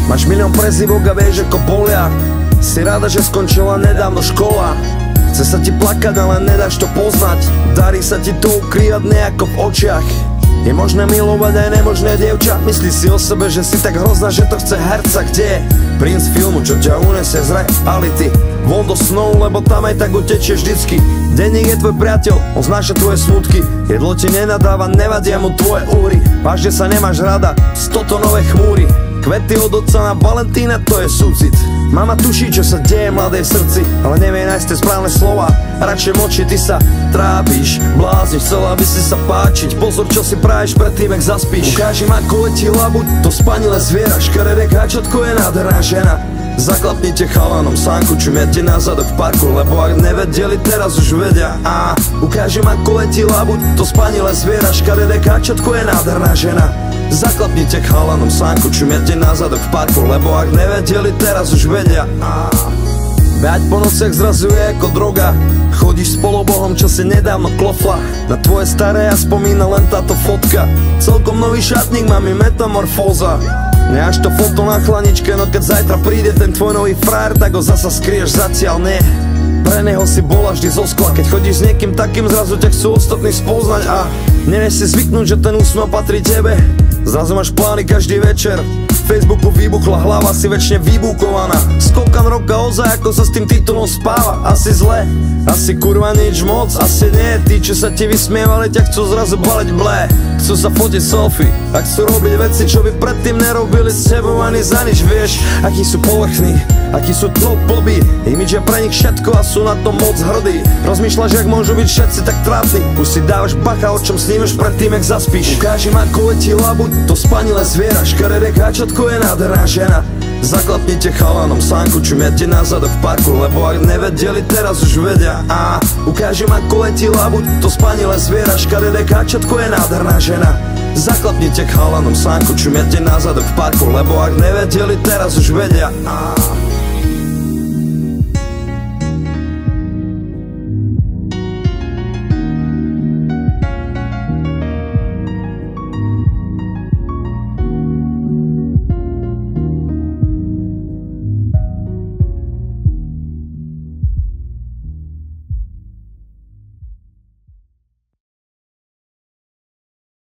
Máš milión prezývok a vieš ako bolia. Si rada, že skončila nedávno škola. Chce sa ti plakať, ale nedáš to poznať. Darí sa ti to ukrývať nejako v očiach. Je možné milovať aj nemožné dievča. Myslí si o sebe, že si tak hrozná, že to chce herca. Kde je princ filmu, čo ťa unesie z reality von do snov, lebo tam aj tak utečie vždycky. Denník je tvoj priateľ, on znáša tvoje smutky. Jedlo ti nenadáva, nevadia mu tvoje úry. Vážne sa nemáš rada, 100 nové chmúry. Kvety od otca na Valentína, to je súcit. Mama tuší, čo sa deje mladej v srdci, ale nevie nájsť tie správne slova. Radšej moči, ty sa trápiš, blázniš, chcela by si sa páčiť. Pozor, čo si praješ predtým, jak zaspíš. Ukáži ma, ako letí labuť, to spanilé zviera. Škaredé káčatko je nádherná žena. Zaklapnite chalanom sánku, čumiete na zadok v parku, lebo ak nevedeli, teraz už vedia. Ukážem, ako letí labuť, to spanilé zviera. Škaredé káčatko je nádherná žena. Zaklapnite chalanom sánku, čumiete na zadok v parku, lebo ak nevedeli, teraz už vedia. Beať po nociach zrazu je ako droga. Chodíš s polobohom, čo si nedávno klofla. Na tvoje staré ja spomína len táto fotka. Celkom nový šatník, mami, metamorfóza. Ne až to foto na chlaničke, no keď zajtra príde ten tvoj nový frajer, tak ho zasa skrieš, zatiaľ nie. Pre neho si bola vždy zo skla. Keď chodíš s niekým takým, zrazu ťa chcú ostatní spoznať. A nevieš si zvyknúť, že ten úsmev patrí tebe. Zrazu máš plány každý večer. Facebooku vybuchla hlava, si väčšine vybukovaná. Skokan roka ozaj, ako sa s tým titulom spáva. Asi zle, asi kurva nič moc. Asi nie, tí, čo sa ti vysmievali, ťa chcú zrazu baliť blé. Chcú sa fotiť selfie a chcú robiť veci, čo by predtým nerobili s sebou ani za nič. Vieš, akí sú povrchní, akí sú blbí. Imidž je pre nich všetko a sú na to moc hrdí. Rozmýšľaš, jak môžu byť všetci tak trápni. Už si dávaš bacha, o čom snívaš predtým, jak zaspíš. Ukážim, ako letí labuť, to spanilé zviera. Škaredé káčatko je nádherná žena. Zaklapnite chalanom sánku, čumiete na zadok v parku, lebo ak nevedeli, teraz už vedia. Ukážem, ako letí labuť, to spanilé zviera. Škaredé káčatko je nádherná žena. Zaklapnite chalanom sánku, čumiete na zadok v parku, lebo ak nevedeli, teraz už vedia.